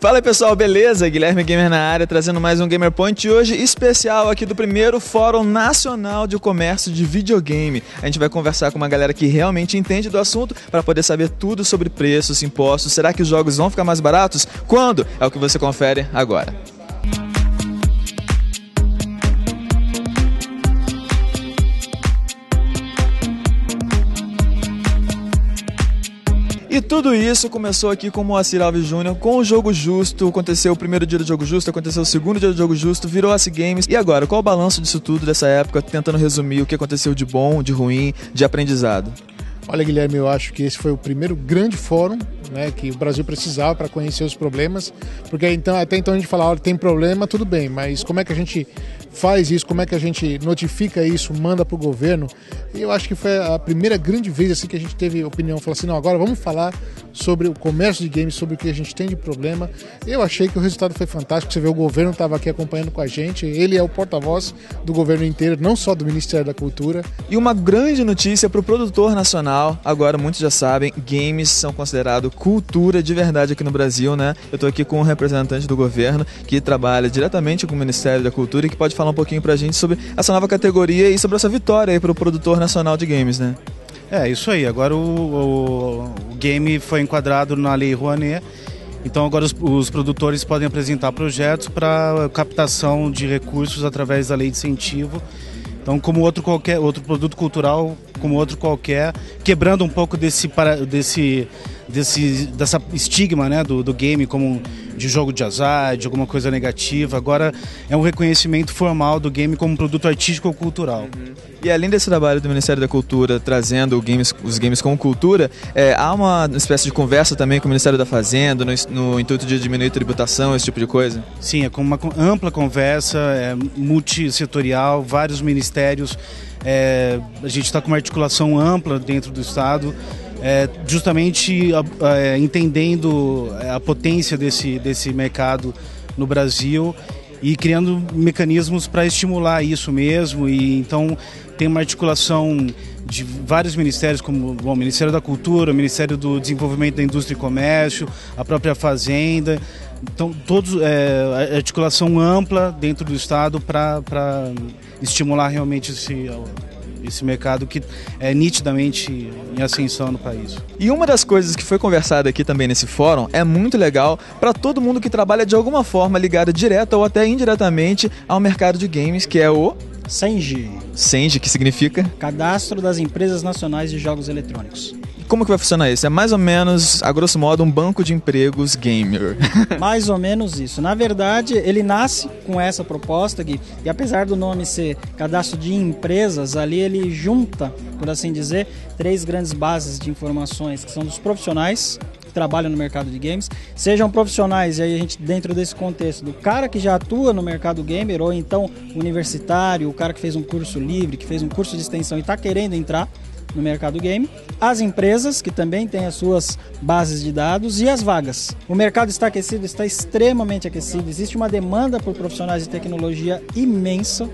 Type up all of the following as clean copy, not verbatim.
Fala aí, pessoal, beleza? Guilherme Gamer na área, trazendo mais um Gamer Point hoje especial aqui do primeiro Fórum Nacional de Comércio de Videogame. A gente vai conversar com uma galera que realmente entende do assunto para poder saber tudo sobre preços, impostos. Será que os jogos vão ficar mais baratos? Quando? É o que você confere agora. E tudo isso começou aqui com o Moacir Alves Júnior, com o Jogo Justo. Aconteceu o primeiro dia do Jogo Justo, aconteceu o segundo dia do Jogo Justo, virou AC Games. E agora, qual o balanço disso tudo, dessa época, tentando resumir o que aconteceu de bom, de ruim, de aprendizado? Olha, Guilherme, eu acho que esse foi o primeiro grande fórum, né, que o Brasil precisava para conhecer os problemas, porque até então a gente falava, olha, tem problema, tudo bem, mas como é que a gente faz isso, como é que a gente notifica isso, manda para o governo? E eu acho que foi a primeira grande vez assim, que a gente teve opinião, falou assim, não, agora vamos falar sobre o comércio de games, sobre o que a gente tem de problema. Eu achei que o resultado foi fantástico, você vê, o governo estava aqui acompanhando com a gente, ele é o porta-voz do governo inteiro, não só do Ministério da Cultura. E uma grande notícia para o produtor nacional, agora muitos já sabem, games são considerados cultura de verdade aqui no Brasil, né? Eu tô aqui com um representante do governo que trabalha diretamente com o Ministério da Cultura e que pode falar um pouquinho pra gente sobre essa nova categoria e sobre essa vitória aí pro produtor nacional de games, né? É, isso aí. Agora o game foi enquadrado na Lei Rouanet, então agora os produtores podem apresentar projetos para captação de recursos através da Lei de Incentivo. Então, como outro produto cultural, como outro qualquer, quebrando um pouco dessa estigma, né, do game como de jogo de azar, de alguma coisa negativa. Agora é um reconhecimento formal do game como produto artístico ou cultural. E além desse trabalho do Ministério da Cultura trazendo os games como cultura, há uma espécie de conversa também com o Ministério da Fazenda no intuito de diminuir tributação, esse tipo de coisa? Sim, é com uma ampla conversa, multissetorial, vários ministérios. A gente está com uma articulação ampla dentro do Estado, justamente entendendo a potência desse mercado no Brasil e criando mecanismos para estimular isso mesmo. E então tem uma articulação de vários ministérios, como o Ministério da Cultura, o Ministério do Desenvolvimento da Indústria e Comércio, a própria Fazenda. Então, articulação ampla dentro do Estado para estimular realmente esse mercado que é nitidamente em ascensão no país. E uma das coisas que foi conversada aqui também nesse fórum é muito legal para todo mundo que trabalha de alguma forma ligado direta ou até indiretamente ao mercado de games, que é o CENG. CENG, que significa? Cadastro das Empresas Nacionais de Jogos Eletrônicos. Como que vai funcionar isso? É mais ou menos, a grosso modo, um banco de empregos gamer. Mais ou menos isso. Na verdade, ele nasce com essa proposta, Gui, e apesar do nome ser cadastro de empresas, ali ele junta, por assim dizer, 3 grandes bases de informações, que são dos profissionais que trabalham no mercado de games, sejam profissionais, e aí a gente, dentro desse contexto, do cara que já atua no mercado gamer, ou então universitário, o cara que fez um curso livre, que fez um curso de extensão e está querendo entrar no mercado game, as empresas que também têm as suas bases de dados e as vagas. O mercado está aquecido, está extremamente aquecido, existe uma demanda por profissionais de tecnologia imensa,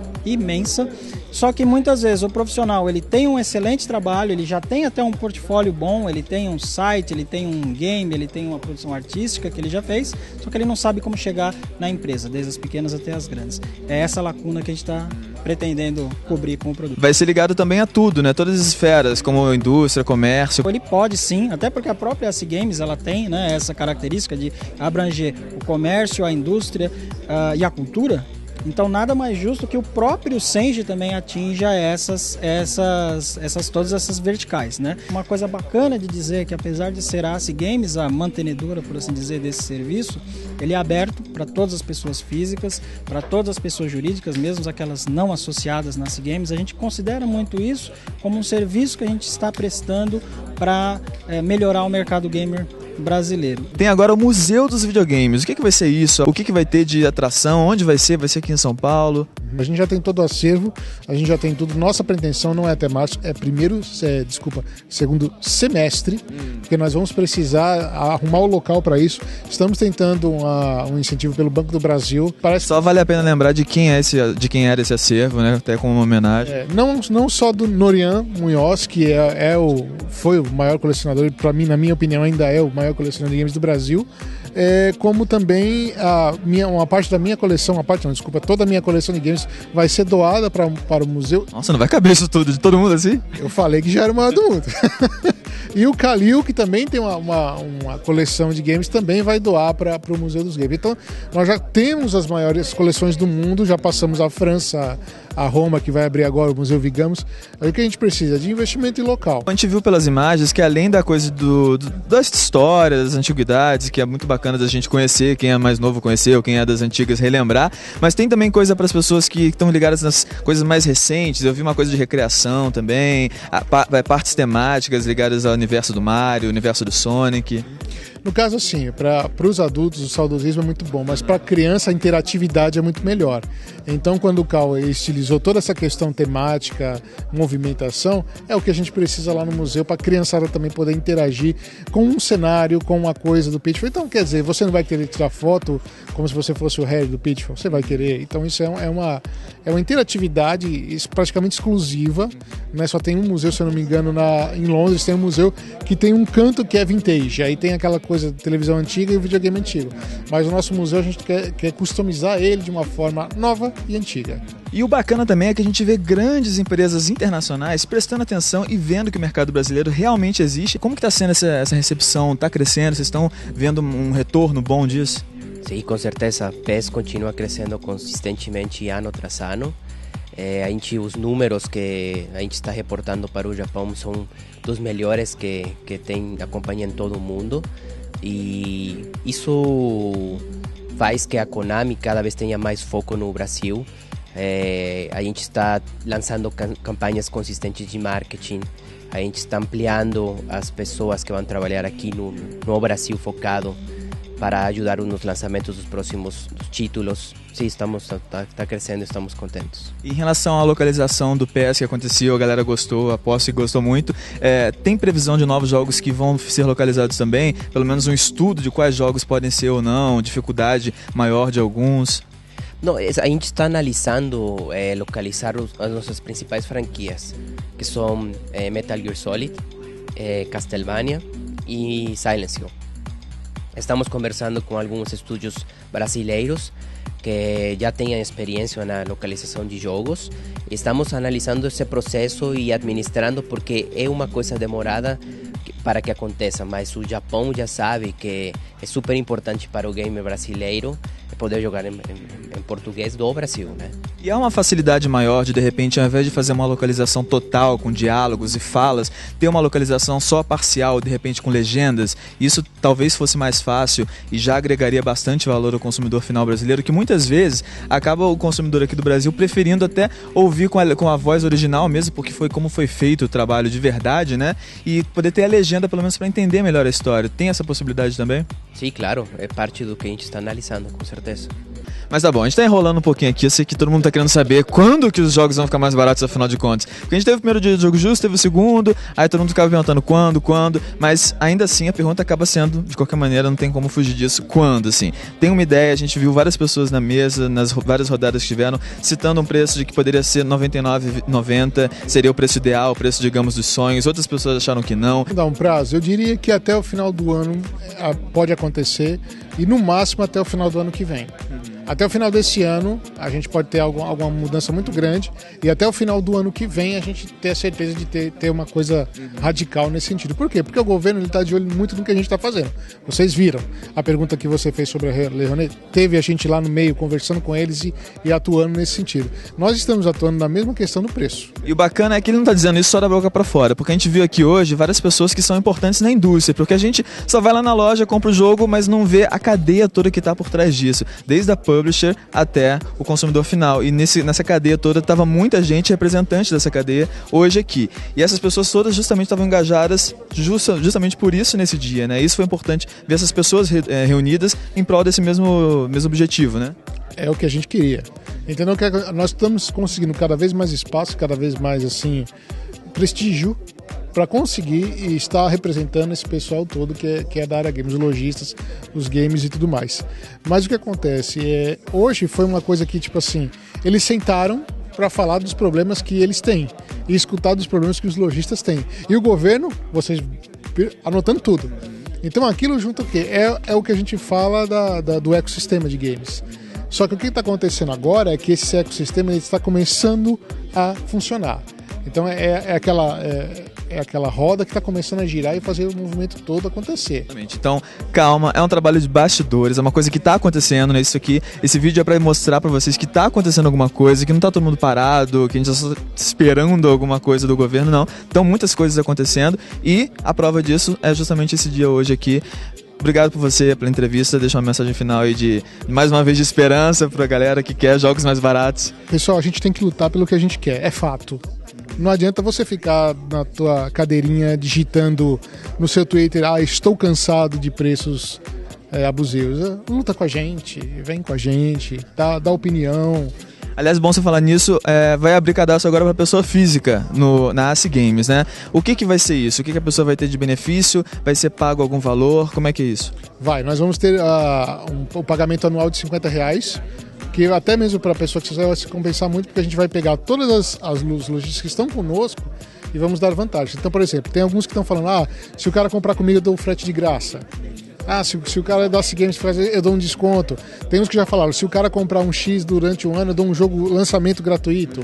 só que muitas vezes o profissional ele tem um excelente trabalho, ele já tem até um portfólio bom, ele tem um site, ele tem um game, ele tem uma produção artística que ele já fez, só que ele não sabe como chegar na empresa, desde as pequenas até as grandes. É essa lacuna que a gente está pretendendo cobrir com o produto. Vai ser ligado também a tudo, né? Todas as esferas, como indústria, comércio. Ele pode sim, até porque a própria AC Games ela tem, né, essa característica de abranger o comércio, a indústria e a cultura. Então nada mais justo que o próprio CENG também atinja todas essas verticais, né? Uma coisa bacana de dizer é que apesar de ser a AC Games a mantenedora, por assim dizer, desse serviço, ele é aberto para todas as pessoas físicas, para todas as pessoas jurídicas, mesmo aquelas não associadas na AC Games. A gente considera muito isso como um serviço que a gente está prestando para melhorar o mercado gamer brasileiro. Tem agora o Museu dos Videogames. O que vai ser isso? O que vai ter de atração? Onde vai ser? Vai ser aqui em São Paulo? A gente já tem todo o acervo, a gente já tem tudo. Nossa pretensão não é até março, é segundo semestre, porque nós vamos precisar arrumar o local para isso. Estamos tentando um incentivo pelo Banco do Brasil. Só vale a pena lembrar de quem era esse acervo, né? Até como uma homenagem. Não só do Norian Munhoz, que foi o maior colecionador, para mim, na minha opinião, ainda é o maior colecionador de games do Brasil. como também uma parte da minha coleção, toda a minha coleção de games vai ser doada para o museu. Nossa, não vai caber isso tudo de todo mundo assim? Eu falei que já era o maior do mundo. E o Kalil, que também tem uma coleção de games, também vai doar para o Museu dos Games. Então, nós já temos as maiores coleções do mundo, já passamos a França, a Roma, que vai abrir agora o Museu Vigamos. Aí o que a gente precisa? De investimento em local. A gente viu pelas imagens que além da coisa das histórias, das antiguidades, que é muito bacana da gente conhecer, quem é mais novo conhecer, ou quem é das antigas relembrar, mas tem também coisa para as pessoas que estão ligadas nas coisas mais recentes. Eu vi uma coisa de recreação também, partes temáticas ligadas ao universo do Mario, universo do Sonic. No caso, assim, para os adultos o saudosismo é muito bom, mas para a criança a interatividade é muito melhor. Então, quando o Cal estilizou toda essa questão temática, movimentação, é o que a gente precisa lá no museu para a criançada também poder interagir com um cenário, com uma coisa do Pitfall. Então, quer dizer, você não vai querer tirar foto como se você fosse o Harry do Pitfall, você vai querer. Então, isso é uma interatividade praticamente exclusiva, né? Só tem um museu, se eu não me engano, em Londres tem um museu que tem um canto que é vintage, aí tem aquela coisa de televisão antiga e o videogame antigo. Mas o nosso museu a gente quer customizar ele de uma forma nova e antiga. E o bacana também é que a gente vê grandes empresas internacionais prestando atenção e vendo que o mercado brasileiro realmente existe. Como que está sendo essa recepção? Está crescendo? Vocês estão vendo um retorno bom disso? Sim, com certeza. PES continua crescendo consistentemente ano tras ano. Os números que a gente está reportando para o Japão são dos melhores que tem a companhia em todo o mundo. E isso faz que a Konami cada vez tenha mais foco no Brasil. A gente está lançando campanhas consistentes de marketing. A gente está ampliando as pessoas que vão trabalhar aqui no Brasil focado para ajudar nos lançamentos dos próximos títulos. Sim, está crescendo, estamos contentes. Em relação à localização do PES que aconteceu, a galera gostou, aposto que gostou muito. Tem previsão de novos jogos que vão ser localizados também? Pelo menos um estudo de quais jogos podem ser ou não, dificuldade maior de alguns? Não, a gente está analisando localizar as nossas principais franquias, que são Metal Gear Solid, Castlevania e Silent Hill. Estamos conversando com alguns estúdios brasileiros que já têm experiência na localização de jogos. Estamos analisando esse processo e administrando, porque é uma coisa demorada para que aconteça, mas o Japão já sabe que é super importante para o gamer brasileiro poder jogar em português do Brasil, né? E há uma facilidade maior de repente, ao invés de fazer uma localização total, com diálogos e falas, ter uma localização só parcial, de repente com legendas? Isso talvez fosse mais fácil e já agregaria bastante valor ao consumidor final brasileiro, que muitas vezes acaba o consumidor aqui do Brasil preferindo até ouvir com a voz original mesmo, porque foi como foi feito o trabalho de verdade, né? E poder ter a legenda pelo menos para entender melhor a história. Tem essa possibilidade também? Sim, claro. É parte do que a gente está analisando, com certeza. Mas tá bom, a gente tá enrolando um pouquinho aqui. Eu sei que todo mundo tá querendo saber quando que os jogos vão ficar mais baratos, afinal de contas. Porque a gente teve o primeiro dia de jogo justo, teve o segundo, aí todo mundo ficava perguntando quando, mas ainda assim a pergunta acaba sendo, de qualquer maneira, não tem como fugir disso, quando, assim. Tem uma ideia, a gente viu várias pessoas na mesa, nas várias rodadas que tiveram, citando um preço de que poderia ser R$ 99,90, seria o preço ideal, o preço, digamos, dos sonhos. Outras pessoas acharam que não. Vou dar um prazo, eu diria que até o final do ano pode acontecer, e no máximo até o final do ano que vem. Até o final desse ano, a gente pode ter alguma mudança muito grande, e até o final do ano que vem a gente ter a certeza de ter uma coisa radical nesse sentido. Por quê? Porque o governo está de olho muito no que a gente está fazendo. Vocês viram a pergunta que você fez sobre a Leonê, teve a gente lá no meio conversando com eles e atuando nesse sentido. Nós estamos atuando na mesma questão do preço. E o bacana é que ele não está dizendo isso só da boca para fora, porque a gente viu aqui hoje várias pessoas que são importantes na indústria, porque a gente só vai lá na loja, compra o jogo, mas não vê a cadeia toda que está por trás disso, desde a publisher até o consumidor final. E nessa cadeia toda estava muita gente representante dessa cadeia hoje aqui. E essas pessoas todas justamente estavam engajadas justamente por isso nesse dia, né? Isso foi importante ver essas pessoas reunidas em prol desse mesmo objetivo, né? É o que a gente queria. Entendeu? Que nós estamos conseguindo cada vez mais espaço, cada vez mais assim prestígio para conseguir estar representando esse pessoal todo que é da área games, os lojistas, os games e tudo mais. Mas o que acontece hoje foi uma coisa que, tipo assim, eles sentaram para falar dos problemas que eles têm e escutar dos problemas que os lojistas têm. E o governo, vocês anotando tudo. Então aquilo junto o quê? É o que a gente fala do ecossistema de games. Só que o que está acontecendo agora é que esse ecossistema está começando a funcionar. Então é aquela roda que está começando a girar e fazer o movimento todo acontecer. Então, calma, é um trabalho de bastidores, é uma coisa que está acontecendo, né? Isso aqui, esse vídeo é para mostrar para vocês que está acontecendo alguma coisa, que não está todo mundo parado, que a gente está só esperando alguma coisa do governo, não. Então, muitas coisas acontecendo e a prova disso é justamente esse dia hoje aqui. Obrigado por você, pela entrevista. Deixa uma mensagem final aí de, mais uma vez, de esperança pra galera que quer jogos mais baratos. Pessoal, a gente tem que lutar pelo que a gente quer, é fato. Não adianta você ficar na tua cadeirinha digitando no seu Twitter, estou cansado de preços abusivos. Luta com a gente, vem com a gente, dá opinião. Aliás, bom você falar nisso, vai abrir cadastro agora para pessoa física na AC Games, né? O que vai ser isso? O que a pessoa vai ter de benefício? Vai ser pago algum valor? Como é que é isso? Nós vamos ter o pagamento anual de R$50, que até mesmo para a pessoa que vai se compensar muito, porque a gente vai pegar todas as lojistas que estão conosco e vamos dar vantagens. Então, por exemplo, tem alguns que estão falando, se o cara comprar comigo eu dou o frete de graça. Se o cara da AC Games eu dou um desconto. Tem uns que já falaram, se o cara comprar um X durante um ano, eu dou um jogo lançamento gratuito.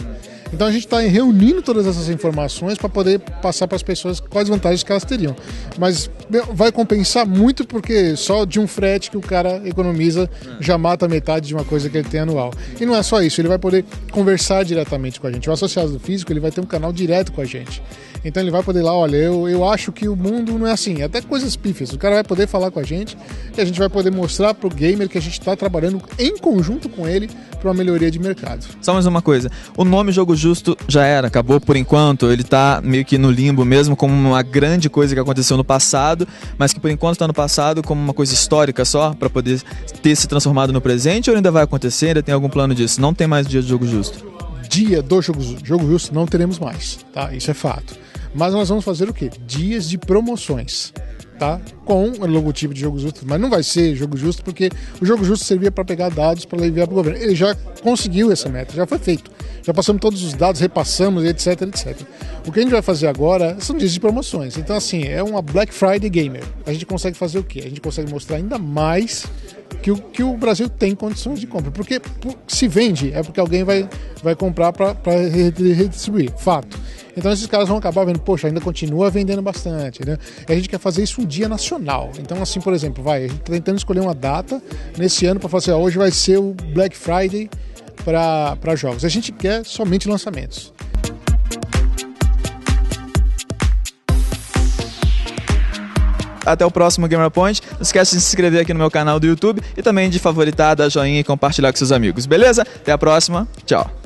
Então a gente está reunindo todas essas informações para poder passar para as pessoas quais vantagens que elas teriam. Mas vai compensar muito porque só de um frete que o cara economiza já mata metade de uma coisa que ele tem anual. E não é só isso, ele vai poder conversar diretamente com a gente. O associado físico ele vai ter um canal direto com a gente. Então ele vai poder lá, olha, eu acho que o mundo não é assim, até coisas pífias. O cara vai poder falar com a gente e a gente vai poder mostrar pro gamer que a gente está trabalhando em conjunto com ele para uma melhoria de mercado. Só mais uma coisa, o nome Jogo Justo já era, acabou por enquanto, ele tá meio que no limbo mesmo, como uma grande coisa que aconteceu no passado, mas que por enquanto está no passado como uma coisa histórica só, para poder ter se transformado no presente, ou ainda vai acontecer, ainda tem algum plano disso? Não tem mais dia de Jogo Justo? Dia do Jogo Justo não teremos mais, tá? Isso é fato. Mas nós vamos fazer o quê? Dias de promoções, tá? Com o logotipo de Jogo Justo, mas não vai ser Jogo Justo porque o Jogo Justo servia para pegar dados para enviar para o governo. Ele já conseguiu essa meta, já foi feito. Já passamos todos os dados, repassamos, etc, etc. O que a gente vai fazer agora são dias de promoções. Então, assim, é uma Black Friday Gamer. A gente consegue fazer o quê? A gente consegue mostrar ainda mais que o Brasil tem condições de compra. Porque se vende, é porque alguém vai comprar para redistribuir. Fato. Então esses caras vão acabar vendo, poxa, ainda continua vendendo bastante, né? E a gente quer fazer isso um dia nacional. Então, assim, por exemplo, a gente está tentando escolher uma data nesse ano para fazer, hoje vai ser o Black Friday para jogos. A gente quer somente lançamentos. Até o próximo Gamer Point. Não esquece de se inscrever aqui no meu canal do YouTube e também de favoritar, dar joinha e compartilhar com seus amigos. Beleza? Até a próxima. Tchau.